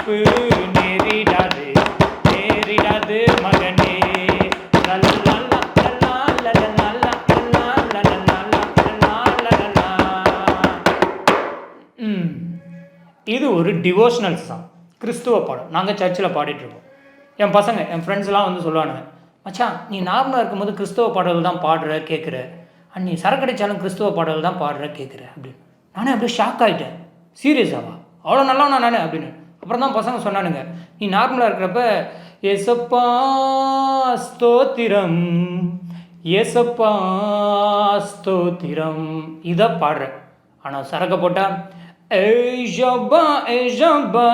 தப்பு நேரிடாது நேரிடாது மகனே. இது ஒரு டிவோஷனல் சாங், கிறிஸ்துவ பாடம். நாங்கள் சர்ச்சில் பாடிட்டுருக்கோம். என் பசங்க, என் ஃப்ரெண்ட்ஸ்லாம் வந்து சொல்லுவானுங்க, மச்சான் நீ நார்மலாக இருக்கும்போது கிறிஸ்துவ பாடல்கள் தான் பாடுற கேட்குற, நீ சரக்கடிச்சாலும் கிறிஸ்துவ பாடல்கள் தான் பாடுற கேட்குற அப்படின்னு. நானே அப்படியே ஷாக் ஆகிட்டேன். சீரியஸாவா, அவ்வளோ நல்லா நானே அப்படின்னு. அப்புறம் தான் பசங்க சொன்னானுங்க, நீ நார்மலாக இருக்கிறப்ப ஏசப்பா ஸ்தோத்திரம் ஏசப்பா ஸ்தோத்திரம் இதை பாடுற. ஆனால் சரக்க போட்டால் ஏஷப்பா ஏஷப்பா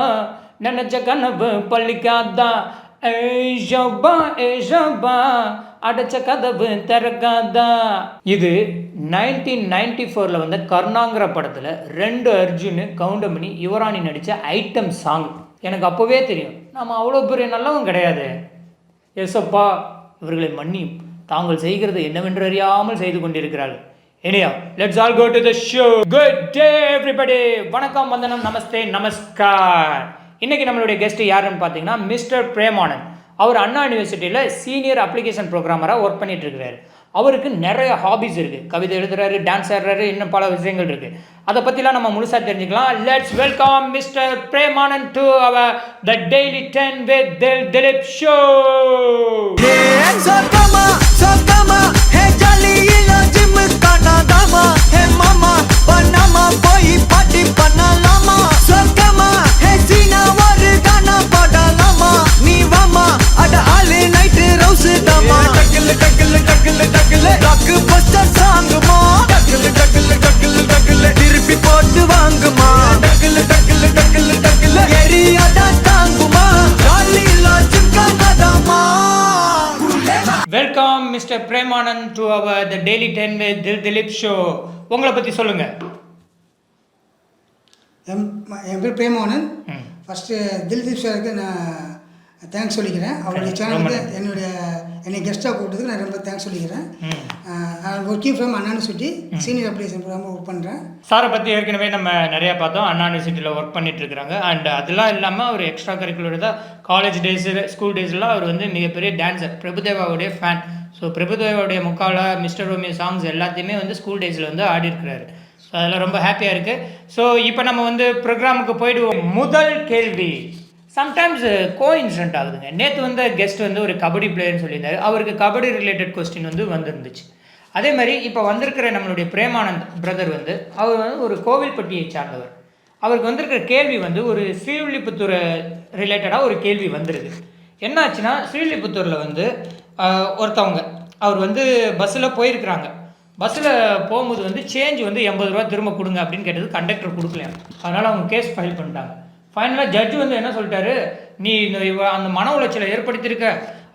நினச்ச கனவு பள்ளிக்காதா, ஏஷப்பா ஏஷப்பா அடைச்ச கதவு திறக்காதா. இது 1994 வந்த கருணாங்கிற படத்தில் 2 அர்ஜுன் கவுண்டமணி யுவராணி நடித்த ஐட்டம் சாங். எனக்கு அப்போவே தெரியும் நம்ம அவ்வளோ பெரிய நல்லவங்க கிடையாது. ஏசப்பா இவர்களை மன்னியும், தாங்கள் செய்கிறது என்னவென்று அறியாமல் செய்து கொண்டிருக்கிறார்கள். Anyhow, let's all go to the show. Good day everybody. வணக்கம், வந்தனம், நமஸ்தே, நமஸ்கார். இன்னைக்கு நம்மளுடைய கெஸ்ட் யாருன்னு பார்த்தீங்கன்னா மிஸ்டர் பிரேமானந்த். அவர் அண்ணா யூனிவர்சிட்டியில் சீனியர் அப்ளிகேஷன் ப்ரோக்ராமராக ஒர்க் பண்ணிட்டு இருக்கிறாரு. அவருக்கு நிறைய ஹாபிஸ் இருக்குது. கவிதை எழுதுறாரு, டான்ஸ் ஆடுறாரு, இன்னும் பல விஷயங்கள் இருக்குது. அதை பற்றிலாம் நம்ம முழுசாக தெரிஞ்சுக்கலாம். Let's welcome mister Premanand to our the daily 10 with Dilip show. Hey mama, panama boy party panalama. Sokama, hey sina varu gana padalama. Nee vama, ada all night rouse dama. Takle takle takle takle, blockbuster song ma. Takle takle takle takle, dirpi pottu vaanguma. Takle takle takle takle, area da taanguma. Jolly la chimka dama. Welcome mister Premanand to our the daily 10 with Dilip show. உங்களை பற்றி சொல்லுங்கள். என் பேர் Premanand. First Dilip சாருக்கு நான் thanks சொல்லிக்கிறேன். அவருடைய சேனலுக்கு என்னை கெஸ்ட்டாக கூப்பிட்டதுக்கு நான் ரொம்ப தேங்க்ஸ் சொல்லிக்கிறேன். Working from Anna university senior application programme work பண்ணுறேன். சாரை பற்றி ஏற்கனவே நம்ம நிறையா பார்த்தோம். அண்ணா யூனிவர்சிட்டியில் ஒர்க் பண்ணிட்டு இருக்கிறாங்க. அண்ட் அதெல்லாம் இல்லாமல் அவர் எக்ஸ்ட்ரா கரிக்குலர் தான். காலேஜ் டேஸு, ஸ்கூல் டேஸ்லாம் அவர் வந்து மிகப்பெரிய டான்ஸர், பிரபுதேவாவுடைய ஃபேன். ஸோ பிரபுதேவாவுடைய முக்கால மிஸ்டர் ரோமியோ சாங்ஸ் எல்லாத்தையுமே வந்து ஸ்கூல் டேஸில் வந்து ஆடி இருக்கிறாரு. ஸோ அதில் ரொம்ப ஹாப்பியாக இருக்குது. ஸோ இப்போ நம்ம வந்து ப்ரோக்ராமுக்கு போயிடுவோம். முதல் கேள்வி சம்டைம்ஸ் கோஇன்சிடென்ட் ஆகுதுங்க. நேற்று வந்து கெஸ்ட் வந்து ஒரு கபடி பிளேயர்னு சொல்லியிருந்தார். அவருக்கு கபடி ரிலேட்டட் கொஸ்டின் வந்து வந்துருந்துச்சு. அதே மாதிரி இப்போ வந்திருக்கிற நம்மளுடைய பிரேமானந்த் பிரதர் வந்து அவர் வந்து ஒரு கோவில்பட்டியை சார்ந்தவர். அவருக்கு வந்திருக்கிற கேள்வி வந்து ஒரு ஸ்ரீவில்லிபுத்தூர் ரிலேட்டடாக ஒரு கேள்வி வந்துருக்கு. என்னாச்சுன்னா, ஸ்ரீவில்லிபுத்தூரில் வந்து ஒருத்தவங்க அவர் வந்து பஸ்ஸில் போயிருக்கிறாங்க. பஸ்ஸில் போகும்போது வந்து சேஞ்ச் வந்து 80 ரூபா திரும்ப கொடுங்க அப்படின்னு கேட்டது கண்டக்டர் கொடுக்கலையா. அதனால் அவங்க கேஸ் ஃபைல் பண்ணிட்டாங்க. ஃபைனலாக ஜட்ஜு வந்து என்ன சொல்லிட்டாரு, நீ அந்த மன உளைச்சலை ஏற்படுத்தியிருக்க,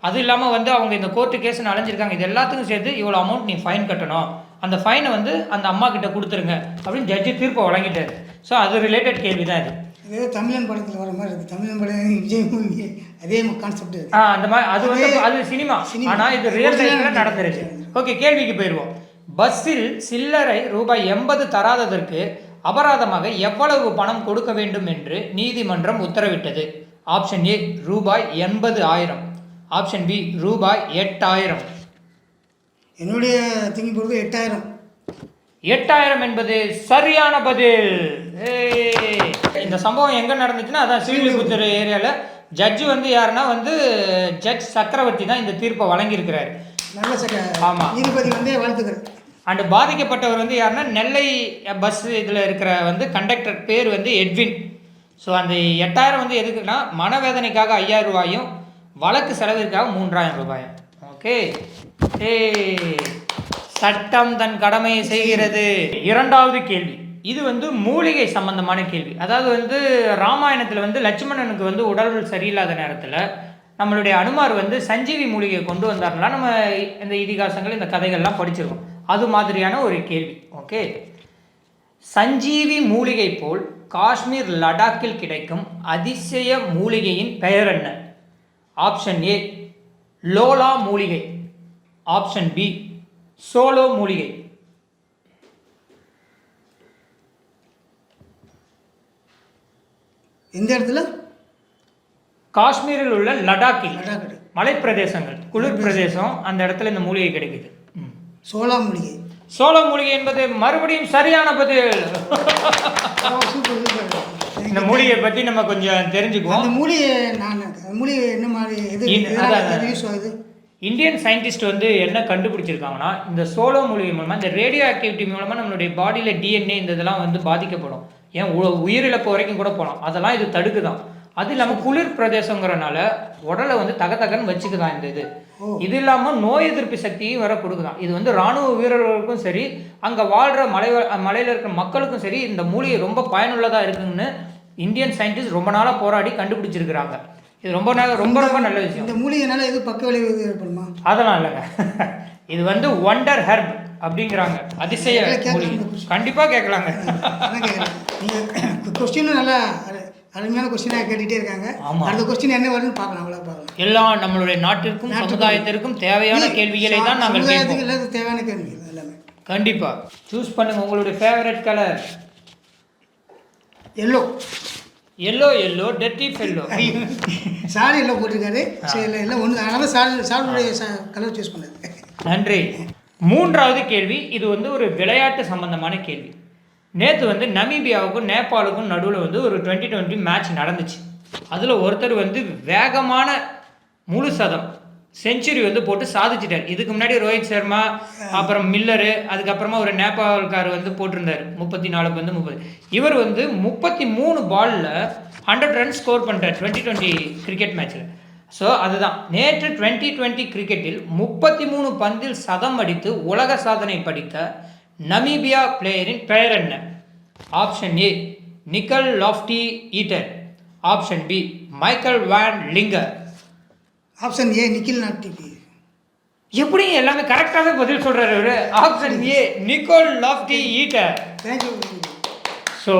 அது இல்லாமல் வந்து அவங்க இந்த கோர்ட்டு கேஸ்ன்னு அலைஞ்சிருக்காங்க, இது எல்லாத்துக்கும் சேர்த்து இவ்வளோ அமௌண்ட் நீ ஃபைன் கட்டணும், அந்த ஃபைனை வந்து அந்த அம்மா கிட்ட கொடுத்துருங்க அப்படின்னு ஜட்ஜு தீர்ப்பை வழங்கிட்டாரு. ஸோ அது ரிலேட்டட் கேள்வி தான் இது. இதே தமிழன் படத்தில் வர மாதிரி இருக்குது. தமிழன் படம் விஜய் மூவி அதே கான்செப்ட். அந்த மாதிரி அது வந்து அது சினிமா, ஆனால் இது ரியல் லைஃப்பில் நடந்துருச்சு. ஓகே, கேள்விக்கு போயிடுவோம். பஸ்ஸில் சில்லறை ரூபாய் 80 தராததற்கு அபராதமாக எவ்வளவு பணம் கொடுக்க வேண்டும் என்று நீதிமன்றம் உத்தரவிட்டது? ஆப்ஷன் ஏ ரூபாய் 80,000, ஆப்ஷன் பி ரூபாய் 8,000. என்னுடைய திங்கி பொறுத்து 8,000. 8,000 என்பது சரியான பதில். இந்த சம்பவம் எங்கே நடந்துச்சுன்னா, அதான் ஸ்ரீவில்லிபுத்தூர் ஏரியாவில். ஜட்ஜு வந்து யாருன்னா வந்து ஜட்ஜ் சக்கரவர்த்தி தான் இந்த தீர்ப்பை வழங்கியிருக்கிறார். ஆமாம், நீதிபதி வந்து வாழ்த்துக்கள். அண்டு பாதிக்கப்பட்டவர் வந்து யாருன்னா நெல்லை பஸ் இதில் இருக்கிற வந்து கண்டக்டர் பேர் வந்து எட்வின். ஸோ அந்த 8,000 வந்து எதுக்குன்னா, மனவேதனைக்காக 5,000 ரூபாயும், வழக்கு செலவிற்காக 3,000 ரூபாயும். ஓகே, சட்டம் தன் கடமையை செய்கிறது. இரண்டாவது கேள்வி, இது வந்து மூலிகை சம்பந்தமான கேள்வி. அதாவது வந்து ராமாயணத்தில் வந்து லட்சுமணனுக்கு வந்து உடல் சரியில்லாத நேரத்தில் நம்மளுடைய அனுமார் வந்து சஞ்சீவி மூலிகையை கொண்டு வந்தார்லாம் நம்ம இந்த இதிகாசங்கள், இந்த கதைகள்லாம் படிச்சிருக்கோம். அது மாதிரியான ஒரு கேள்வி. ஓகே, சஞ்சீவி மூலிகை போல் காஷ்மீர் லடாக்கில் கிடைக்கும் அதிசய மூலிகையின் பெயர் என்ன? ஆப்ஷன் ஏ லோலா மூலிகை, ஆப்ஷன் பி சோலோ மூலிகை. எந்த இடத்துல? காஷ்மீரில் உள்ள லடாக்கில் லடாக் மலைப்பிரதேசங்கள் குளிர் பிரதேசம் அந்த இடத்துல இந்த மூலிகை கிடைக்குது. சோளா மூலிகை. சோள மூலிகை என்பது மறுபடியும் சரியான பதில். Super super. இந்த மூலிகையை பற்றி நம்ம கொஞ்சம் தெரிஞ்சுக்குவோம். அந்த மூலிகை மூலிகை என்ன மாதிரி எது யூஸ் ஆகுது? இந்தியன் சயின்டிஸ்ட் வந்து என்ன கண்டுபிடிச்சிருக்காங்கன்னா, இந்த சோள மூலிகை மூலமாக இந்த ரேடியோ ஆக்டிவிட்டி மூலமாக நம்மளுடைய பாடியில் டிஎன்ஏ இந்த இதெல்லாம் வந்து பாதிக்கப்படும். ஏன் உயிரிழப்பு வரைக்கும் கூட போகலாம். அதெல்லாம் இது தடுக்குதான். அது இல்லாமல் குளிர் பிரதேசங்கிறனால உடலை வந்து தகன்னு வச்சுக்குதான் இந்த இது. இது இல்லாமல் நோய் எதிர்ப்பு சக்தியும் வர கொடுக்குதான். இது வந்து இராணுவ வீரர்களுக்கும் சரி, அங்கே வாழ்கிற மலையில் இருக்கிற மக்களுக்கும் சரி இந்த மூலிகை ரொம்ப பயனுள்ளதாக இருக்குன்னு இந்தியன் சயின்டிஸ்ட் ரொம்ப நாளாக போராடி கண்டுபிடிச்சிருக்கிறாங்க. இது ரொம்ப நல்ல விஷயம். இந்த மூலிகைனால எது பக்க விளைவு ஏற்படுமா? அதெல்லாம் இல்லைங்க. இது வந்து ஒண்டர் ஹெர்ப் அப்படிங்கிறாங்க. அதிசய மூலிகை. கண்டிப்பாக கேட்கலாங்க. நீங்கள் கொஸ்டினும் நல்லா அருமையான கொஸ்டினாக கேட்டுகிட்டே இருக்காங்க. அந்த கொஸ்டின் என்ன வருதுன்னு பார்க்கலாம். அவ்வளோ பார்க்கலாம். எல்லாம் நம்மளுடைய நாட்டிற்கும் சமுதாயத்திற்கும் தேவையான கேள்விகளை தான் நாங்கள் கேட்போம். தேவையான கேள்விகள் எல்லாமே. கண்டிப்பாக சூஸ் பண்ணுங்க உங்களுடைய favourite colour. Yellow yellow Teddy fellow. Sorry yellow போட்டிருக்காரு. சரி இல்லை ஒன்று அதனால சாருடைய கலர் சூஸ் பண்ணது. நன்றி. மூன்றாவது கேள்வி. இது வந்து ஒரு விளையாட்டு சம்பந்தமான கேள்வி. நேற்று வந்து நமீபியாவுக்கும் நேபாளுக்கும் நடுவில் வந்து ஒரு 2020 மேட்ச் நடந்துச்சு. அதில் ஒருத்தர் வந்து வேகமான முழு சதம் செஞ்சுரி வந்து போட்டு சாதிச்சிட்டார். இதுக்கு முன்னாடி ரோஹித் சர்மா, அப்புறம் மில்லரு, அதுக்கப்புறமா ஒரு நேபாள்கார் வந்து போட்டிருந்தார் 34 பந்து 30. இவர் வந்து 33 பாலில் 100 ரன் ஸ்கோர் பண்ணிட்டார் 2020 கிரிக்கெட் மேட்ச்சில். ஸோ அதுதான் நேற்று 2020 கிரிக்கெட்டில் 33 பந்தில் சதம் அடித்து உலக சாதனை படித்த நமீபியா பிளேயரின் பெயர் என்ன? Option A Nicol Loftie Eaton, option B Michael van Lingen, option A நிக்கில் நாட்டி. எப்படி எல்லாமே கரெக்டாக பதில் சொல்றாரு அவரு. Option A Nicol Loftie Eaton. Thank you. So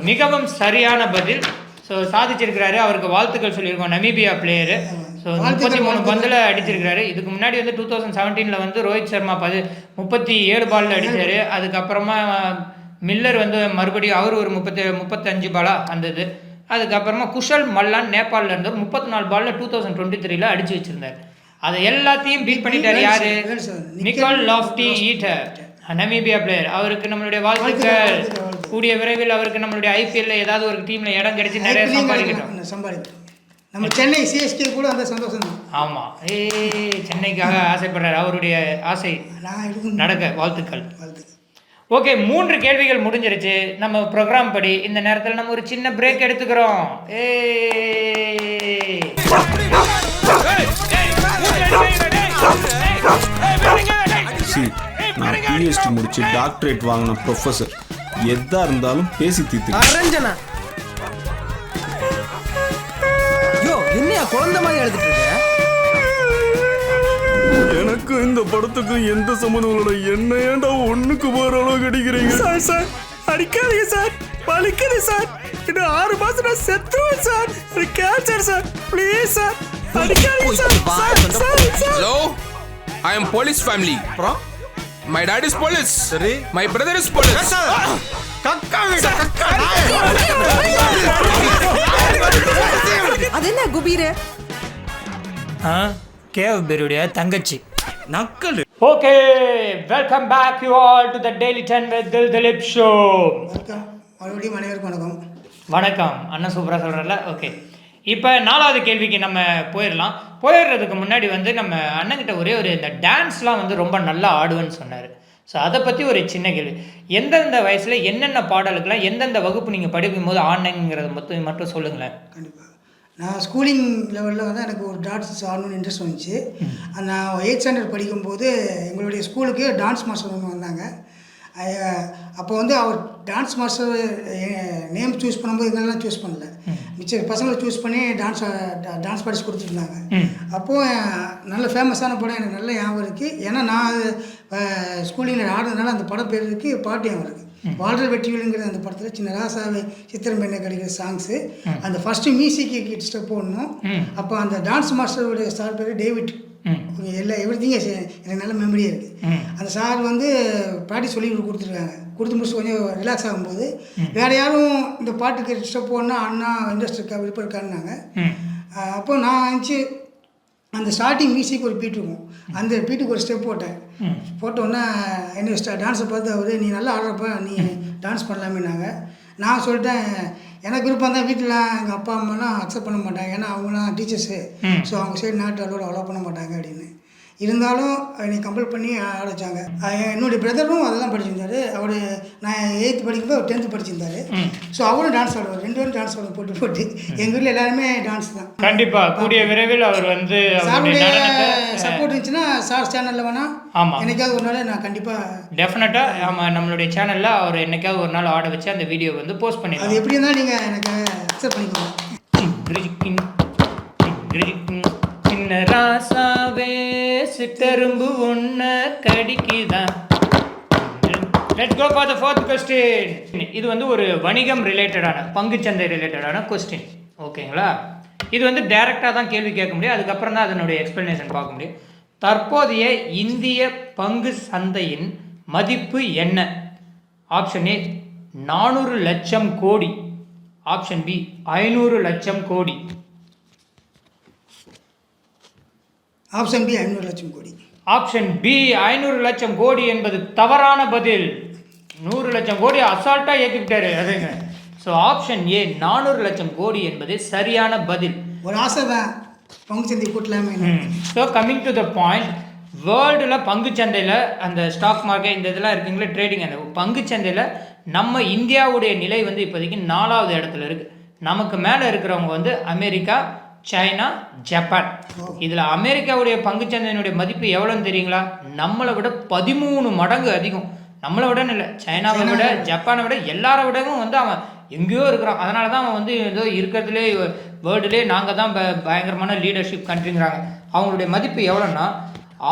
மிகவும் சரியான பதில். ஸோ சாதிச்சிருக்கிறாரு. அவருக்கு வாழ்த்துக்கள் சொல்லியிருக்கோம். நமீபியா பிளேயரு. ஸோ 33 பந்தில் அடிச்சிருக்கிறாரு. இதுக்கு முன்னாடி வந்து 2017 வந்து ரோஹித் சர்மா 37 பாலில் அடித்தார். அதுக்கப்புறமா மில்லர் வந்து மறுபடியும் அவர் ஒரு 35 பாலாக அந்த இது. அதுக்கப்புறமா குஷல் மல்லான் நேபாளில் இருந்தவர் 34 பாலில் 2023 அடிச்சு வச்சிருந்தார். அதை எல்லாத்தையும் பீட் பண்ணிட்டார். யாரு? Nicole Loftie eater, Namibia player. அவருக்கு நம்மளுடைய வாழ்த்துக்கள். கூடிய விரைவில் அவருக்கு நம்மளுடைய ஐபிஎல்ல ஏதாவது ஒரு டீம்ல இடம் கிடைச்சி நிறைய சம்பாதிக்கணும். நம்ம சென்னை சிஎஸ்கே கூட அந்த சந்தோஷம் தான். ஆமாம். சென்னைக்காக ஆசைப்படுறாரு. அவருடைய ஆசை நடக்க வாழ்த்துக்கள். ஓகே, 3 கேள்விகள் முடிஞ்சிருச்சு. நம்ம ப்ரோக்ராம் படி இந்த நேரத்தில் நம்ம ஒரு சின்ன பிரேக் எடுத்துக்கிறோம். நான் பிஹெச்டி முடிச்சு டாக்டரேட் வாங்கின ப்ரொஃபஸர். எதா இருந்தாலும் பேசி தீர்த்து. என்னையா குழந்தை மாதிரி எழுதிட்டு இருக்க? எனக்கு இந்த படத்துக்கு எந்த சம்மந்தம் இல்லை. என்ன ஏன்டா ஒண்ணுக்கு போற அளவு அடிக்கிறீங்க? சார் அடிக்காதீங்க சார், வலிக்குது சார். இன்னும் 6 மாசம் நான் செத்துருவேன் sir. Cancer sir, please sir அடிக்காதீங்க sir. Hello, I am police family. My dad is police. Sorry. My brother is police. அது என்ன குபீரு? கேவ் பெருடைய தங்கச்சி நக்கல். Okay, welcome back you all to the daily 10 with Dilip show. மறுபடியும் அனைவருக்கும் வணக்கம். வணக்கம். அண்ணன் சூப்பராக சொல்கிறல. ஓகே, இப்போ 4வது கேள்விக்கு நம்ம போயிடுறதுக்கு முன்னாடி வந்து நம்ம அண்ணன்கிட்ட ஒரே ஒரு இந்த டான்ஸ்லாம் வந்து ரொம்ப நல்லா ஆடுவேன்னு சொன்னார். ஸோ அதை பற்றி ஒரு சின்ன கேள்வி. எந்தெந்த வயசில் என்னென்ன பாடலுக்கெல்லாம் எந்தெந்த வகுப்பு நீங்கள் படிக்கும் போது ஆடினங்கிறத மட்டும் சொல்லுங்களேன். கண்டிப்பாக. நான் ஸ்கூலிங் லெவலில் வந்து எனக்கு ஒரு டான்ஸ் ஆடணும்னு இன்ட்ரெஸ்ட் வந்துச்சு. நான் 8th ஸ்டாண்டர்ட் படிக்கும்போது எங்களுடைய ஸ்கூலுக்கு டான்ஸ் மாஸ்டர் ஒன்று வந்தாங்க. அப்போ வந்து அவர் டான்ஸ் மாஸ்டர் நேம் சூஸ் பண்ணும்போது எங்களெல்லாம் சூஸ் பண்ணல, மிச்ச பசங்களை சூஸ் பண்ணி டான்ஸ் படிச்சு கொடுத்துருந்தாங்க. அப்போது நல்ல ஃபேமஸான படம் எனக்கு நல்ல ஞாபகம் இருக்குது. ஏன்னா நான் ஸ்கூலிங்கில் ஆடுறதுனால அந்த படம் பேர் இருக்குது, பாட்டு ஞாபகம் இருக்குது. வாழ்ற வெற்றிவிலுங்கிற அந்த படத்தில் சின்ன ராசாவை சித்திரம் பெண்ணை கிடைக்கிற சாங்ஸு அந்த ஃபஸ்ட்டு மியூசிக்கு ஸ்டெப் போடணும். அப்போ அந்த டான்ஸ் மாஸ்டருடைய சார் பேர் டேவிட். எவ்ரிதிங் எனக்கு நல்ல மெமரியாக இருக்குது. அந்த சார் வந்து ப்ராக்டிஸ் சொல்லி கொடுத்துருக்காங்க. கொடுத்து முடிச்சு கொஞ்சம் ரிலாக்ஸ் ஆகும்போது வேறு யாரும் இந்த பாட்டுக்கு ஸ்டெப் போடணும் அண்ணா இன்ட்ரெஸ்ட் இருக்கா விருப்பம் இருக்காருனாங்க. அப்போ நான் இருந்துச்சு அந்த ஸ்டார்டிங் மியூசிக் ஒரு பீட் இருக்கும், அந்த பீட்டுக்கு ஒரு ஸ்டெப் போட்டேன். போட்டோன்னா என்ன டான்ஸை பார்த்து அவர் நீ நல்லா ஆடுறப்ப நீ டான்ஸ் பண்ணலாமேனாங்க. நான் சொல்லிட்டேன் எனக்கு விருப்பம் தான், வீட்டில் எங்கள் அப்பா அம்மாலாம் அக்செப்ட் பண்ண மாட்டாங்க, ஏன்னா அவங்களாம் டீச்சர்ஸு, ஸோ அவங்க சைடு நாட்டு அலோவ் பண்ண மாட்டாங்க அப்படின்னு. இருந்தாலும் என்னை கம்பல் பண்ணி ஆட வச்சாங்க. என்னுடைய பிரதரும் அதெல்லாம் படிச்சிருந்தாரு. அவர் நான் 8th படிக்கும்போது அவர் 10th படிச்சிருந்தாரு. ஸோ அவரும் டான்ஸ் ஆடுவார், 2 பேரும் டான்ஸ் ஆடுவோம் போட்டு எங்கள் வீட்டில் எல்லாருமே டான்ஸ் தான். கண்டிப்பாக கூடிய விரைவில் அவர் வந்து சாருடைய சப்போர்ட் இருந்துச்சுன்னா சார் சேனலில் வேணா என்னைக்காவது ஒரு நாள் நான் கண்டிப்பாக டெஃபினட்டாக நம்மளுடைய சேனலில் அவர் என்னைக்காவது ஒரு நாள் ஆட வச்சு அந்த வீடியோ வந்து போஸ்ட் பண்ணி அது எப்படி இருந்தால் நீங்கள் எனக்கு அக்செப்ட் பண்ணிக்கோங்க. சின்ன ராசாவே சிட்டரும்பு ஒன்ன கடிக்குதான். Let's go for the 4th question. இது வந்து ஒரு வணிகம் ரிலேட்டடான, பங்குச்சந்தை ரிலேட்டடான கொஸ்டின். ஓகேங்களா? இது வந்து டைரெக்டாக தான் கேள்வி கேட்க முடியும், அதுக்கப்புறம் தான் அதனுடைய எக்ஸ்பிளனேஷன் பார்க்க முடியும். தற்போதைய இந்திய பங்கு சந்தையின் மதிப்பு என்ன? ஆப்ஷன் ஏ 400 லட்சம் கோடி, ஆப்ஷன் பி 500 லட்சம் கோடி. ஆப்ஷன் பி 500 லட்சம் கோடி. ஆப்ஷன் பி 500 லட்சம் கோடி என்பது தவறான பதில். 100 லட்சம் கோடி அசால்ட்டாக ஏற்றிக்கிட்டாரு அதுங்க. ஸோ ஆப்ஷன் ஏ 400 லட்சம் கோடி என்பது சரியான பதில். ஒரு ஆசை தான் பங்குச்சந்தை கூட்டலாமே. So coming to the point, வேர்ல்டில் பங்குச்சந்தையில் அந்த ஸ்டாக் மார்க்கெட் இந்த இதெல்லாம் இருக்குங்களா ட்ரேடிங், அந்த பங்குச்சந்தையில் நம்ம இந்தியாவுடைய நிலை வந்து இப்போதைக்கு 4வது இடத்துல இருக்குது. நமக்கு மேலே இருக்கிறவங்க வந்து அமெரிக்கா, சைனா, ஜப்பான். இதில் அமெரிக்காவுடைய பங்குச்சந்தையினுடைய மதிப்பு எவ்வளோன்னு தெரியுங்களா? நம்மளை விட 13 மடங்கு அதிகம். நம்மளை விட இல்லை, சைனாவை விட, ஜப்பானை விட, எல்லாரை விடவும் வந்து அவன் எங்கேயோ இருக்கிறான். அதனால தான் அவன் வந்து ஏதோ இருக்கிறதுலே வேர்ல்டுலே நாங்கள் தான் பயங்கரமான லீடர்ஷிப் கண்ட்ரிங்கிறாங்க. அவங்களுடைய மதிப்பு எவ்வளோன்னா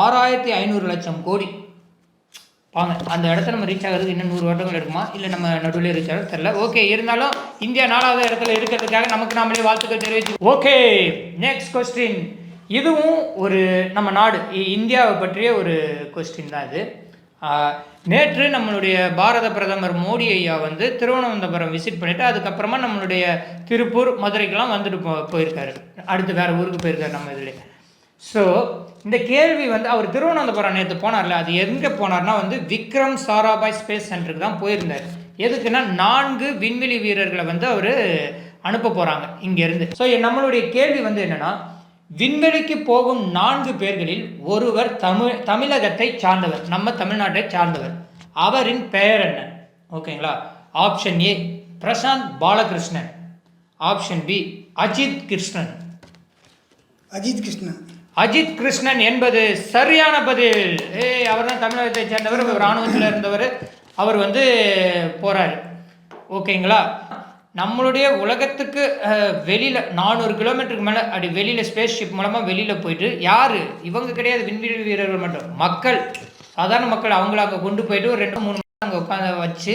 6500 லட்சம் கோடி. வாங்க, அந்த இடத்த நம்ம ரீச் ஆகிறதுக்கு இன்னும் 100 வருடங்கள் எடுக்குமா, இல்லை நம்ம நடுவில் ரீச் ஆகிறது தெரியல. ஓகே, இருந்தாலும் இந்தியா 4வது இடத்துல இருக்கிறதுக்காக நமக்கு நாமளே வாழ்த்துக்கள் தெரிவிச்சு. Okay, next question. இதுவும் ஒரு நம்ம நாடு இந்தியாவை பற்றிய ஒரு கொஸ்டின் தான் இது. நேற்று நம்மளுடைய பாரத பிரதமர் மோடி ஐயா வந்து திருவனந்தபுரம் விசிட் பண்ணிவிட்டு அதுக்கப்புறமா நம்மளுடைய திருப்பூர், மதுரைக்கெல்லாம் வந்துட்டு போயிருக்காரு. அடுத்து வேறு ஊருக்கு போயிருக்காரு நம்ம இதில். ஸோ இந்த கேள்வி வந்து அவர் திருவனந்தபுரம் நேற்று போனார்ல, அது எங்கே போனார்னா வந்து விக்ரம் சாராபாய் ஸ்பேஸ் சென்டருக்கு தான் போயிருந்தார். எதுக்குன்னா 4 விண்வெளி வீரர்களை வந்து அவர் அனுப்ப போகிறாங்க இங்கேருந்து. ஸோ நம்மளுடைய கேள்வி வந்து என்னென்னா, விண்வெளிக்கு போகும் 4 பேர்களில் ஒருவர் தமிழகத்தை சார்ந்தவர், நம்ம தமிழ்நாட்டை சார்ந்தவர். அவரின் பெயர் என்ன? ஓகேங்களா? Option A Prashanth Balakrishnan, option B Ajith Krishnan. Ajith Krishnan. Ajith Krishnan என்பது சரியான பதில். அவர் தான் தமிழகத்தை சேர்ந்தவர், இராணுவத்தில் இருந்தவர். அவர் வந்து போகிறாரு. ஓகேங்களா? நம்மளுடைய உலகத்துக்கு வெளியில் 400 கிலோமீட்டருக்கு மேலே அப்படி வெளியில் ஸ்பேஸ் ஷிப் மூலமாக வெளியில் போயிட்டு, யார் இவங்க கிடையாது, விண்வெளி வீரர்கள் மட்டும், மக்கள், சாதாரண மக்கள், அவங்கள அங்கே கொண்டு போயிட்டு ஒரு 2-3 மணி அங்கே உட்காந்து வச்சு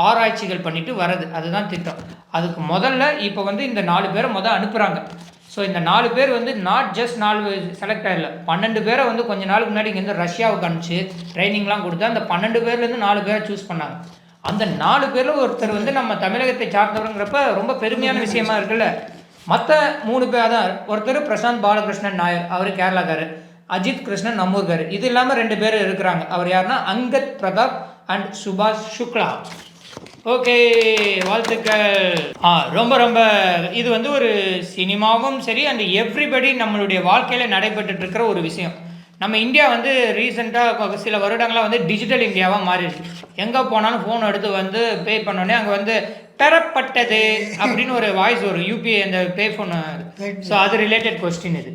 ஆராய்ச்சிகள் பண்ணிட்டு வர்றது, அதுதான் திட்டம். அதுக்கு முதல்ல இப்போ வந்து இந்த 4 பேரை அனுப்புகிறாங்க. ஸோ இந்த 4 பேர் வந்து நாட் ஜஸ்ட் 4 செலக்ட் ஆகல, 12 பேரை வந்து கொஞ்ச நாளுக்கு முன்னாடி இங்கேருந்து ரஷ்யாவுக்கு அனுப்பிச்சு ட்ரைனிங்லாம் கொடுத்து அந்த 12 பேர்லேருந்து 4 பேரை சூஸ் பண்ணாங்க. அந்த 4 பேரில் ஒருத்தர் வந்து நம்ம தமிழகத்தை சார்ந்தவருங்கிறப்ப ரொம்ப பெருமையான விஷயமா இருக்குல்ல. மற்ற 3 பேர் தான், ஒருத்தர் பிரசாந்த் பாலகிருஷ்ணன் நாயர், அவர் கேரளாக்காரர், அஜித் கிருஷ்ணன் நம்மூர்கார். இது இல்லாமல் 2 பேர் இருக்கிறாங்க. அவர் யாருன்னா அங்கத் பிரதாப் அண்ட் சுபாஷ் சுக்லா. ஓகே, வாழ்த்துக்கள். ரொம்ப ரொம்ப இது வந்து ஒரு சினிமாவும் சரி அண்ட் எவ்ரிபடி நம்மளுடைய வாழ்க்கையில் நடைபெற்று இருக்கிற ஒரு விஷயம். நம்ம இந்தியா வந்து ரீசெண்டாக சில வருடங்களாக வந்து டிஜிட்டல் இந்தியாவாக மாறிடுச்சு. எங்கே போனாலும் ஃபோன் எடுத்து வந்து பே பண்ணோடனே அங்கே வந்து பெறப்பட்டது அப்படின்னு ஒரு வாய்ஸ் வரும், யூபிஐ அந்த பே ஃபோன். ஸோ அது ரிலேட்டட் கொஸ்டின் இது.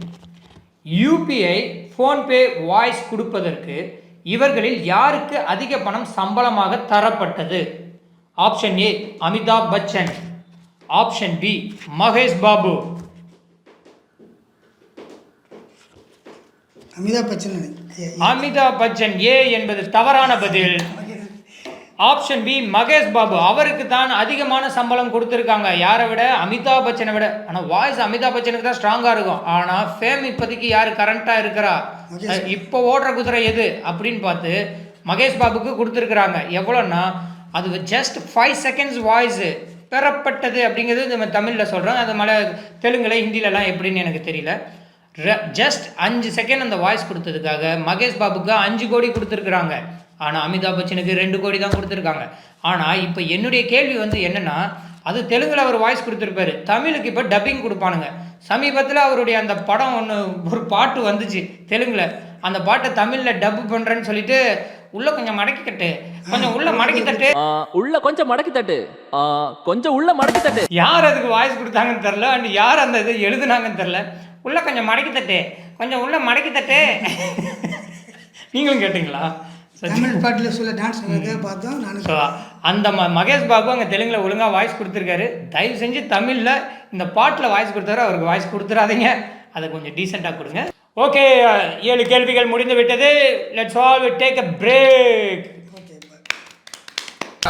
யூபிஐ ஃபோன்பே வாய்ஸ் கொடுப்பதற்கு இவர்களில் யாருக்கு அதிக பணம் சம்பளமாக தரப்பட்டது? Option A Amitabh Bachchan, option B Mahesh Babu. Amitabh Bachchan A என்பது தவறான பதில். ஆப்ஷன் பி மகேஷ் பாபு, அவருக்கு தான் அதிகமான சம்பளம் கொடுத்துருக்காங்க. யாரை விட? அமிதாப் பச்சனை விட. ஆனால் வாய்ஸ் அமிதாப் பச்சனுக்கு தான் ஸ்ட்ராங்காக இருக்கும். ஆனால் ஃபேம் இப்போதைக்கு யார் கரண்ட்டாக இருக்கிறா, இப்போ ஓடுற குதிரை எது அப்படின்னு பார்த்து மகேஷ் பாபுக்கு கொடுத்துருக்குறாங்க. எவ்வளோன்னா அது ஜஸ்ட் 5 செகண்ட்ஸ் வாய்ஸு. பெறப்பட்டது அப்படிங்கிறது நம்ம தமிழில் சொல்கிறோம். அது தெலுங்கில் ஹிந்திலலாம் எப்படின்னு எனக்கு தெரியல. ஜஸ்ட் 5 செகண்ட் அந்த வாய்ஸ் கொடுத்ததுக்காக மகேஷ் பாபுக்கு 5 கோடி கொடுத்துருக்குறாங்க. ஆனால் அமிதாப் பச்சனுக்கு 2 கோடி தான் கொடுத்துருக்காங்க. ஆனால் இப்போ என்னுடைய கேள்வி வந்து என்னென்னா, அது தெலுங்கில் அவர் வாய்ஸ் கொடுத்துருப்பாரு, தமிழுக்கு இப்போ டப்பிங் கொடுப்பானுங்க. சமீபத்தில் அவருடைய அந்த படம் ஒரு பாட்டு வந்துச்சு தெலுங்கில், அந்த பாட்டை தமிழில் டப்பு பண்ணுறேன்னு சொல்லிட்டு உள்ள கொஞ்சம் மடக்கி தட்டு, கொஞ்சம் உள்ள மடக்கி தட்டு, உள்ள கொஞ்சம் மடக்கி தட்டு, கொஞ்சம் உள்ள மடக்கி தட்டு. யார் அதுக்கு வாய்ஸ் கொடுத்தாங்கன்னு தெரில, அண்ட் யார் அந்த இதை எழுதுனாங்கன்னு தெரில. உள்ள கொஞ்சம் மடக்கி தட்டு, கொஞ்சம் உள்ள மடக்கி தட்டு. நீங்களும் கேட்டிங்களா? தமிழ் பாட்டில் சொல்ல டான்ஸ் பார்த்தோம் நான். ஸோ அந்த மகேஷ் பாபு அங்கே தெலுங்கில் ஒழுங்காக வாய்ஸ் கொடுத்துருக்காரு. தயவு செஞ்சு தமிழில் இந்த பாட்டில் வாய்ஸ் கொடுத்தாரு, அவருக்கு வாய்ஸ் கொடுத்துடாதீங்க, அதை கொஞ்சம் டீசெண்டாக கொடுங்க. ஓகே, 7 கேள்விகள் முடிந்து விட்டது. Let's all take a break.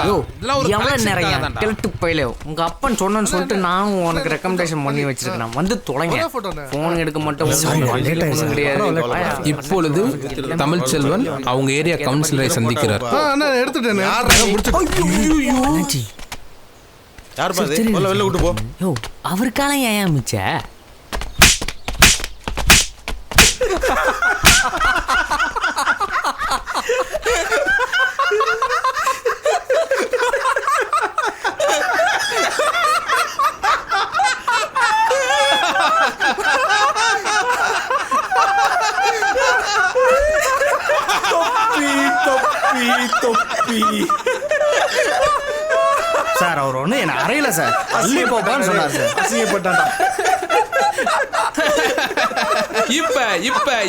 எவ்வளவு நிறைய கிழட்டு பயில உங்க அப்பன் சொன்னு சொல்லிட்டு நானும் உனக்கு ரெக்கமெண்டேஷன் பண்ணி வச்சிருக்கேன், வந்து தொலைங்க. போன் எடுக்க மட்டும் கிடையாது. இப்பொழுது தமிழ் செல்வன் அவங்க ஏரியா கவுன்சிலரை சந்திக்கிறார். அவருக்கால ஏன் மிச்ச சார் அவர் ஒண்ணு என்ன அறையில சார் அள்ளி போப்பான்னு சொன்னார் சார். அசிங்கப்பட்டான்டா.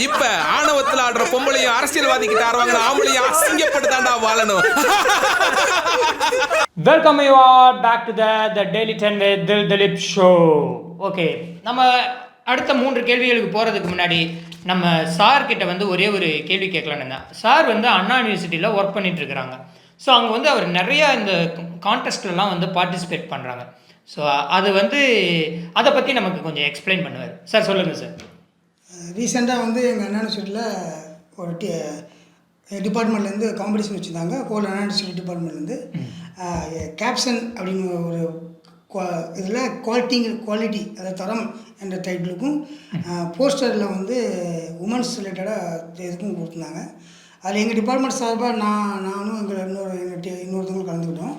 இப்ப ஆணவத்தில் ஆடுற பொம்பளையும் அரசியல்வாதிக்கிட்ட ஆடுவாங்க, ஆம்பளையும் அசிங்கப்பட்டுதான்டா வாழணும். Welcome you all back to the daily 10 with Dilip show. Okay, நம்ம அடுத்த 3 கேள்விகளுக்கு போகிறதுக்கு முன்னாடி நம்ம சார் கிட்ட வந்து ஒரே ஒரு கேள்வி கேட்கலான்னு தான். சார் வந்து அண்ணா யூனிவர்சிட்டியில் ஒர்க் பண்ணிட்டு இருக்கிறாங்க. ஸோ அங்கே வந்து அவர் நிறையா இந்த கான்டெஸ்ட்லாம் வந்து பார்ட்டிசிபேட் பண்ணுறாங்க. ஸோ அது வந்து அதை பற்றி நமக்கு கொஞ்சம் எக்ஸ்பிளைன் பண்ணுவார். சார் சொல்லுங்கள் சார். ரீசெண்டாக வந்து எங்கள் அண்ணா யூனிவர்சிட்டியில் ஒரு டிபார்ட்மெண்ட்லேருந்து காம்படிஷன் வச்சுருந்தாங்க. கோல் அண்ணா யூனிவர்சிட்டி டிபார்ட்மெண்ட்லேருந்து கேப்ஷன் அப்படின்னு ஒரு இதில் குவாலிட்டி அதாவது தரம் என்ற டைட்டிலுக்கும் போஸ்டரில் வந்து உமன்ஸ் ரிலேட்டடாக இதுக்கும் கொடுத்துருந்தாங்க. அதில் எங்கள் டிபார்ட்மெண்ட் சார்பாக நானும் எங்கள் இன்னொருத்தவங்களும் கலந்துக்கிட்டோம்.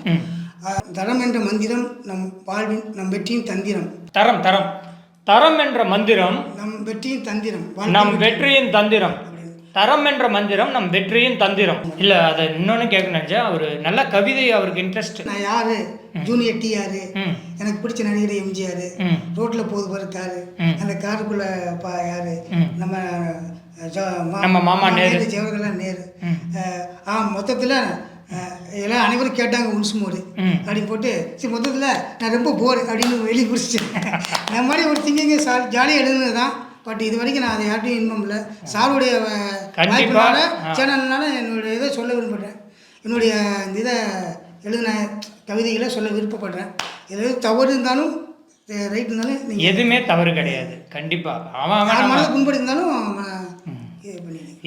தரம் என்ற மந்திரம் நம் வாழ்வின் நம் வெற்றியின் தந்திரம். தரம் என்ற மந்திரம் நம் வெற்றியின் தந்திரம். நம் வெற்றியின் தந்திரம். தரம் என்ற மந்திரம் நம் வெற்றியின் தந்திரம். இல்லை, அதை இன்னொன்று கேட்க நினச்சா, அவர் நல்ல கவிதை, அவருக்கு இன்ட்ரெஸ்ட். நான் யாரு, ஜூனியர் டி யாரு, எனக்கு பிடிச்ச நடிகர் எம்ஜிஆர், ரோட்டில் போகுது பாரு காரு, அந்த காருக்குள்ள யாரு, நம்ம மாமா நேரு, ஜவஹர்லால் நேரு. மொத்தத்தில் எல்லாம் அனைவரும் கேட்டாங்க உன்சுமோடு அப்படின்னு போட்டு, சரி மொத்தத்தில் நான் ரொம்ப போர் அப்படின்னு வெளியே பிடிச்சிட்டேன். அந்த மாதிரி ஒரு திங்கிங்க சார் ஜாலியாக எழுதுனது தான். பட் இது வரைக்கும் நான் அதை யார்ட்டையும் இன்பம் இல்லை. சாருடைய வாய்ப்புனால சேனல்னால என்னுடைய இதை சொல்ல விரும்புகிறேன். என்னுடைய இந்த இதை எழுதின கவிதைகளை சொல்ல விருப்பப்படுறேன். எதாவது தவறு இருந்தாலும் ரைட் இருந்தாலும் நீங்கள் எதுவுமே தவறு கிடையாது. கண்டிப்பாக அவன் மனதை புண்படி இருந்தாலும்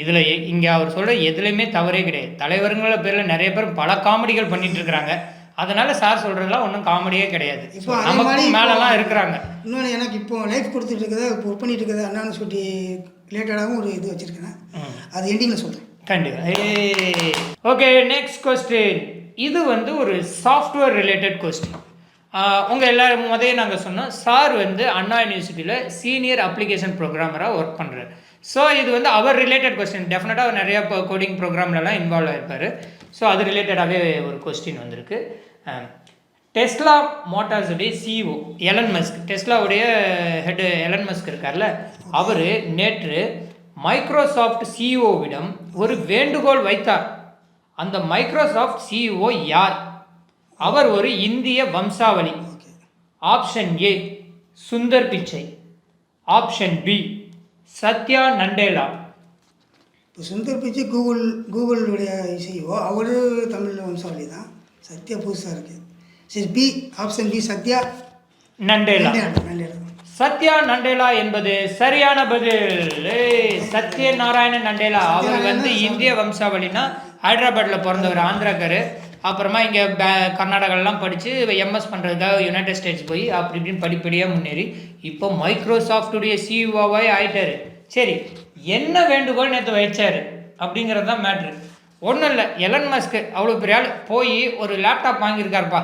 இதில் இங்கே அவர் சொல்கிற எதுலேயுமே தவறே கிடையாது. தலைவருங்கிற பேரில் நிறைய பேர் பல காமெடிகள் பண்ணிட்டு இருக்கிறாங்க. அதனால சார் சொல்கிறதுலாம் ஒன்றும் காமெடியே கிடையாது. இப்போ நமக்கு மேலெலாம் இருக்கிறாங்க. இன்னொன்று எனக்கு இப்போ லைஃப் கொடுத்துட்டு இருக்கிறத, இப்போ ஒர்க் பண்ணிட்டு இருக்கிறத அண்ணா யூனிவர்சிட்டி ரிலேட்டடாகவும் ஒரு இது வச்சுருக்கேன். அது எண்டிங்கில் சொல்கிறேன். கண்டிப்பாக. Okay, next question. இது வந்து ஒரு சாஃப்ட்வேர் ரிலேட்டட் கொஸ்டின். உங்கள் எல்லோரும் முதல்ல நாங்கள் சொன்னோம், சார் வந்து அண்ணா யூனிவர்சிட்டியில் சீனியர் அப்ளிகேஷன் ப்ரோக்ராமராக ஒர்க் பண்ணுறாரு. ஸோ இது வந்து அவர் ரிலேட்டட் கொஸ்டின். டெஃபினட்டாக அவர் நிறையா கோடிங் ப்ரோக்ராம்லலாம் இன்வால்வ் ஆகிருப்பார். ஸோ அது ரிலேட்டடாகவே ஒரு கொஸ்டின் வந்திருக்கு. டெஸ்லா மோட்டார்ஸுடைய சிஇஓ எலன் மஸ்க், டெஸ்லாவுடைய ஹெட் எலன் மஸ்க் இருக்கார்ல, அவர் நேற்று மைக்ரோசாஃப்ட் சிஇஓவிடம் ஒரு வேண்டுகோள் வைத்தார். அந்த மைக்ரோசாஃப்ட் சிஇஓ யார்? அவர் ஒரு இந்திய வம்சாவளி. Option A Sundar Pichai, option B Satya நண்டேலா. இப்போ சுந்தர் பிச்சை கூகுளுடைய சிஇஓ, அவரு தமிழ் வம்சாவளி தான். சத்யா புதுசாக இருக்குது. சரி, B, option B Satya Nadella. Satya Nadella என்பது சரியான பதில். சத்யநாராயண நண்டேலா அவர் வந்து இந்திய வம்சாவளினா ஹைதராபாத்தில் பிறந்தவர், ஆந்திராக்காரு. அப்புறமா இங்கே கர்நாடகாலாம் படித்து எம்எஸ் பண்ணுறதுக்காக யுனைடெட் ஸ்டேட்ஸ் போய் அப்படி இப்படின்னு படிப்படியாக முன்னேறி இப்போ மைக்ரோசாஃப்டுடைய சிஇஓவாக ஆகிட்டார். சரி, என்ன வேண்டுகோள் நேற்று வச்சார் அப்படிங்கிறது தான் மேட்ரு. ஒன்றும் இல்லை, எலன் மஸ்க்கு அவ்வளோ பெரிய ஆள் போய் ஒரு லேப்டாப் வாங்கியிருக்காருப்பா,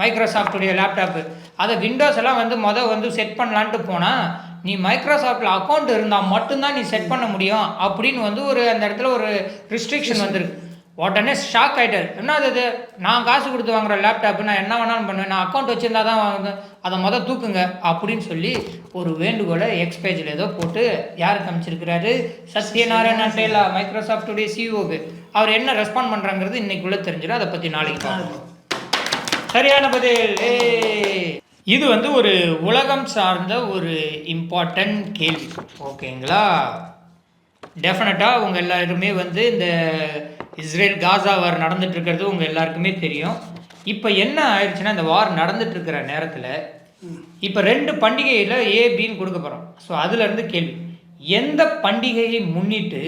மைக்ரோசாஃப்டுடைய லேப்டாப்பு. அதை விண்டோஸ் எல்லாம் வந்து செட் பண்ணலான்ட்டு போனால், நீ மைக்ரோசாஃப்டில் அக்கௌண்ட் இருந்தால் மட்டும்தான் நீ செட் பண்ண முடியும் அப்படின்னு ஒரு அந்த இடத்துல ஒரு ரிஸ்ட்ரிக்ஷன் வந்துருக்கு. உடனே ஷாக் ஆகிட்டார். என்ன அது, நான் காசு கொடுத்து வாங்குற லேப்டாப்பு, நான் என்ன வேணாலும் பண்ணுவேன், நான் அக்கௌண்ட் வச்சுருந்தா தான் வாங்குவேன், அதை தூக்குங்க அப்படின்னு சொல்லி ஒரு வேண்டுகோளை எக்ஸ் பேஜில் ஏதோ போட்டு யாருக்கு அமைச்சிருக்கிறாரு, சத்யநாராயண டேலா, மைக்ரோசாஃப்டுடைய சிஇஓக்கு. அவர் என்ன ரெஸ்பாண்ட் பண்ணுறாங்கிறது இன்னைக்குள்ளே தெரிஞ்சிடும். அதை பற்றி நாளைக்கு பார்ப்போம். சரியான பதில். இது ஒரு உலகம் சார்ந்த ஒரு இம்பார்ட்டன்ட் கேள்வி. ஓகேங்களா? டெஃபினட்டாக உங்கள் எல்லாருமே இந்த இஸ்ரேல் காசா வார் நடந்துட்டு இருக்கிறது உங்கள் எல்லாருக்குமே தெரியும். இப்போ என்ன ஆயிடுச்சுன்னா, இந்த வார் நடந்துட்டு இருக்கிற நேரத்தில் இப்போ 2 பண்டிகையில் ஏபின்னு கொடுக்க போகிறோம். ஸோ அதுலேருந்து கேள்வி, எந்த பண்டிகையை முன்னிட்டு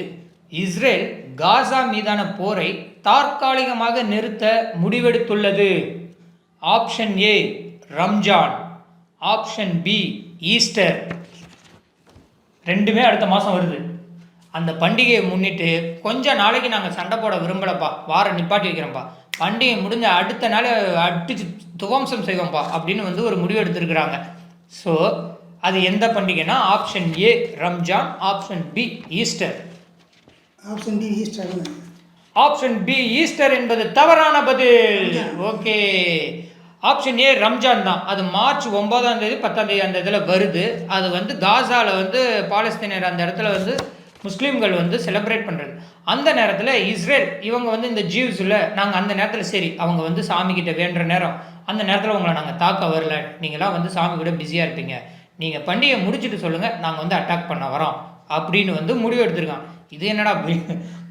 இஸ்ரேல் காசா மீதான போரை தற்காலிகமாக நிறுத்த முடிவெடுத்துள்ளது? Option A Ramzan, option B Easter. ரெண்டுமே அடுத்த மாதம் வருது. அந்த பண்டிகையை முன்னிட்டு கொஞ்சம் நாளைக்கு நாங்கள் சண்டை போட விரும்பலப்பா, வாரம் நிப்பாட்டி வைக்கிறோம்ப்பா, பண்டிகை முடிஞ்ச அடுத்த நாள் அடிச்சு துவம்சம் செய்வோம்ப்பா அப்படின்னு ஒரு முடிவு எடுத்திருக்கிறாங்க. ஸோ அது எந்த பண்டிகைனா, option A Ramzan, option B Easter. Option D Easter. Option B Easter என்பது தவறான பதில். ஓகே, ஆப்ஷன் ஏ ரம்ஜான் தான். அது மார்ச் 9ஆம் தேதி 10ஆம் தேதி அந்த இதில் வருது. அது காசாவில் பாலஸ்தீனர் அந்த இடத்துல முஸ்லீம்கள் செலிப்ரேட் பண்ணுறது. அந்த நேரத்தில் இஸ்ரேல் இவங்க இந்த ஜீவ்ஸில் நாங்கள் அந்த நேரத்தில் சரி அவங்க சாமிக்கிட்ட வேண்டுற நேரம், அந்த நேரத்தில் உங்களை நாங்கள் தாக்க வரல, நீங்களாம் சாமி கூட பிஸியாக இருப்பீங்க, நீங்கள் பண்டிகை முடிச்சுட்டு சொல்லுங்கள், நாங்கள் அட்டாக் பண்ண வரோம் அப்படின்னு முடிவு எடுத்திருக்கான். இது என்னடா அப்படி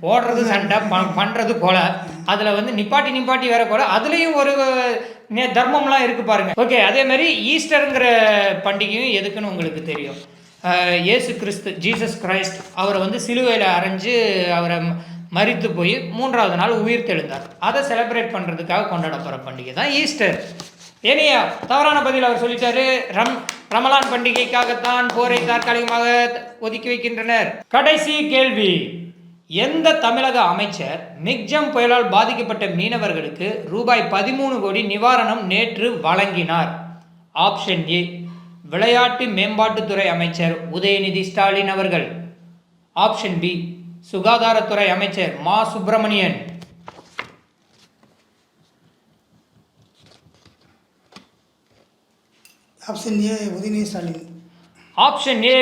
போடுறது சண்டை பண்ணுறது கொலை, அதில் நிப்பாட்டி வேற கொலை, அதுலேயும் ஒரு தர்மம்லாம் இருக்குது பாருங்கள். ஓகே, அதே மாதிரி ஈஸ்டருங்கிற பண்டிகையும் எதுக்குன்னு உங்களுக்கு தெரியும். இயேசு கிறிஸ்து, ஜீசஸ் கிரைஸ்ட், அவரை சிலுவையில் அரைஞ்சு அவரை மரித்து போய் 3ஆவது நாள் உயிர் தெழுந்தார். அதை செலிப்ரேட் பண்ணுறதுக்காக கொண்டாடப்படுற பண்டிகை தான் ஈஸ்டர். ஏனியா தவறான பதில் அவர் சொல்லிட்டாரு. ரமலான் பண்டிகைக்காகத்தான் போரை தற்காலிகமாக ஒதுக்கி வைக்கின்றனர். கடைசி கேள்வி, எந்த தமிழக அமைச்சர் மிக்ஜம் புயலால் பாதிக்கப்பட்ட மீனவர்களுக்கு ரூபாய் 13 கோடி நிவாரணம் நேற்று வழங்கினார்? ஆப்ஷன் ஏ விளையாட்டு மேம்பாட்டுத்துறை அமைச்சர் உதயநிதி ஸ்டாலின் அவர்கள், ஆப்ஷன் பி சுகாதாரத்துறை அமைச்சர் மா Subramanian, option A Udhayanidhi Stalin. Option A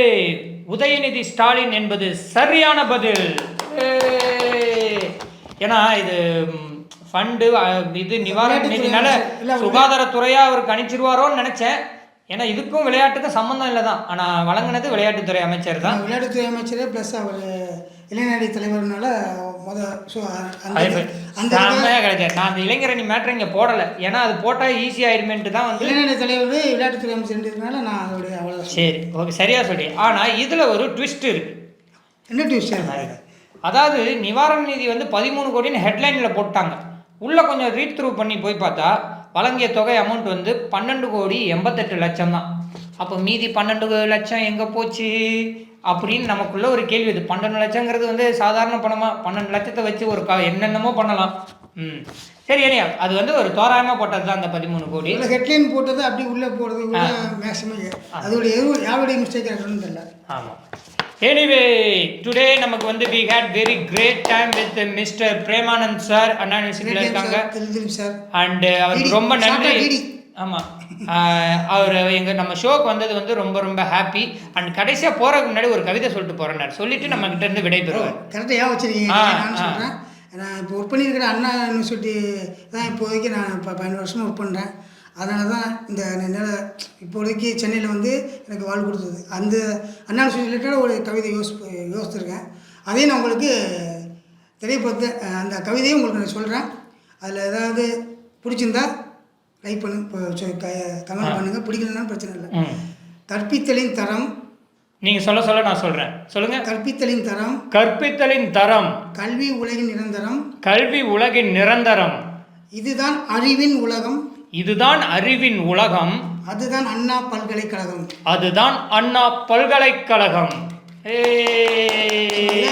Udhayanidhi Stalin என்பது சரியான பதில். ஏன்னா இது ஃபண்டு இது நிவாரண நிதினால சுகாதாரத்துறையா அவர் கணிச்சிருவாரோன்னு நினைச்சேன். ஏன்னா இதுக்கும் விளையாட்டுக்கும் சம்மந்தம் இல்லை தான், ஆனால் வழங்கினது விளையாட்டுத்துறை அமைச்சர் தான். விளையாட்டுத்துறை அமைச்சர் ப்ளஸ் அவர் இளைஞரணி தலைவர்னால கிடையாது. நான் அந்த இளைஞரணி மேட்ரு இங்கே போடலை, ஏன்னா அது போட்டால் ஈஸி ஆயிருமேன்ட்டு தான் இளைஞரணி தலைவர் விளையாட்டுத்துறை அமைச்சர்ன்றதுனால நான் அதோடைய அவ்வளோ. சரி, ஓகே, சரியா சொல்லி. ஆனால் இதில் ஒரு ட்விஸ்ட் இருக்கு. என்ன ட்விஸ்ட்? அதாவது நிவாரண நிதி 13 கோடின்னு ஹெட்லைனில் போட்டாங்க. உள்ளே கொஞ்சம் ரீட் த்ரூ பண்ணி போய் பார்த்தா வழங்கிய தொகை அமௌண்ட் 12 கோடி 88 லட்சம் தான். அப்போ மீதி 12 லட்சம் எங்கே போச்சு அப்படின்னு நமக்குள்ள ஒரு கேள்வி. இது 12 லட்சங்கிறது சாதாரண பணமா? 12 லட்சத்தை வச்சு ஒரு என்னென்னமோ பண்ணலாம். சரி, ஏனியா அது ஒரு தோராயமாக போட்டது தான் அந்த 13 கோடி. ஹெட்லைன் போட்டது அப்படி உள்ளே போடுறது மேக்ஸிமம் அதோடைய யாருடைய மிஸ்டேக் இருக்குன்னு தெரியல. ஆமாம். எனிவே டுடே நமக்கு we had very great time with Mr. Premanand sir, Anna யூனிவர்சிட்டியில் இருக்காங்க. அண்ட் அவருக்கு ரொம்ப நன்றி. ஆமாம், அவர் நம்ம ஷோக்கு வந்தது ரொம்ப ரொம்ப ஹாப்பி. அண்ட் கடைசியாக போகிறதுக்கு முன்னாடி ஒரு கவிதை சொல்லிட்டு போகிறேன், சொல்லிட்டு நம்ம கிட்ட இருந்து விடை பெறுவார். கரெக்டாக ஏன் வச்சுருக்கீங்க? நான் இப்போ ஒர்க் பண்ணியிருக்கிற அண்ணா யூனிவர்சிட்டி தான் இப்போதைக்கு நான் இப்போ 12 வருஷமாக ஒர்க் பண்ணுறேன். அதனால தான் இந்த இப்போதைக்கு சென்னையில் எனக்கு வாழ் கொடுத்தது. அந்த அண்ணா யூனிவர்சிட்டி ரிலேட்டடாக ஒரு கவிதை யோசிச்சிருக்கேன். அதையும் நான் உங்களுக்கு தெரியப்படுத்த அந்த கவிதையும் உங்களுக்கு நான் சொல்கிறேன். அதில் ஏதாவது பிடிச்சிருந்தா லைக் கமெண்ட் பண்ணுங்கள், பிடிக்கலன்னா பிரச்சனை இல்லை. கற்பித்தலின் தரம். நீங்கள் சொல்ல நான் சொல்கிறேன், சொல்லுங்கள். கற்பித்தலின் தரம். கற்பித்தலின் தரம். கல்வி உலகின் நிரந்தரம். கல்வி உலகின் நிரந்தரம். இதுதான் அறிவின் உலகம். இதுதான் அறிவின் உலகம். அதுதான் அண்ணா பல்கலைக்கழகம். அதுதான் அண்ணா பல்கலைக்கழகம்.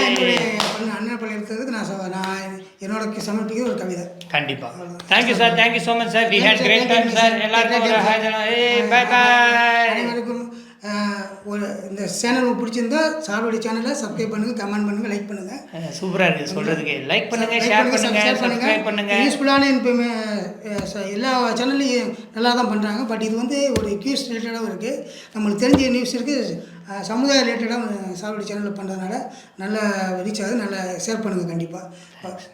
என்னுடைய அண்ணா பல்கலைக்கழகத்துக்கு நான் என்னோட சமர்ப்பிக்கிற ஒரு கவிதை. கண்டிப்பா. Thank you sir, thank you so much sir. We had great time sir. எல்லாருக்கும் ஒரு ஹாய் பை பை. அனைவருக்கும் ஒரு இந்த சேனல் உங்களுக்கு பிடிச்சிருந்தா சாருடைய சேனலை சப்ஸ்கிரைப் பண்ணுங்க, கமெண்ட் பண்ணுங்க, லைக் பண்ணுங்க. சூப்பரா இருக்கு சொல்றதுக்கு. லைக் பண்ணுங்க, ஷேர் பண்ணுங்க, சப்ஸ்கிரைப் பண்ணுங்க. யூஸ்ஃபுல்லான எல்லா சேனல்லையும் நல்லா தான் பண்ணுறாங்க. பட் இது வந்து ஒரு கியூஸ் ரிலேட்டடாகவும் இருக்குது, நம்மளுக்கு தெரிஞ்ச நியூஸ் இருக்குது, சமுதாய ரிலேட்டடாக சாருடைய சேனலில் பண்ணுறதுனால நல்லா ரீச் ஆகுது. நல்லா ஷேர் பண்ணுங்கள். கண்டிப்பாக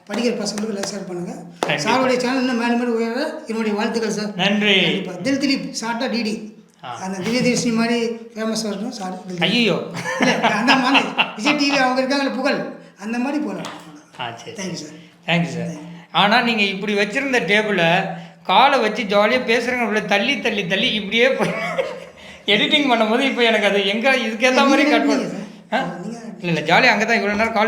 படிக்கிற பசங்களுக்கு எல்லாம் ஷேர் பண்ணுங்கள். சாருடைய சேனல் இன்னும் மேலும் மேலும் உயர என்னுடைய வாழ்த்துக்கள் சார். நன்றி. கண்டிப்பாக தில் திலீப் ஷார்ட்டாக டிடி அந்த திவ்யதர்ஷினி மாதிரி ஃபேமஸ் வரணும் சார். ஐயோ இல்லை அந்த மாதிரி விஜய் டிவி அவங்க இருக்காங்களே புகழ், அந்த மாதிரி போகலாம். சரி, தேங்க்யூ சார். Thank you sir. ஆனால் நீங்கள் இப்படி வச்சுருந்த டேபிளை காலை வச்சு ஜாலியாக பேசுகிறவங்க தள்ளி தள்ளி தள்ளி இப்படியே போய் எடிட்டிங் பண்ணும்போது இப்போ எனக்கு அது எங்கே இதுக்கேற்ற மாதிரி கட் பண்ணு. இல்லை இல்லை ஜாலியாக அங்கே தான் இவ்வளோ நேரம் கால்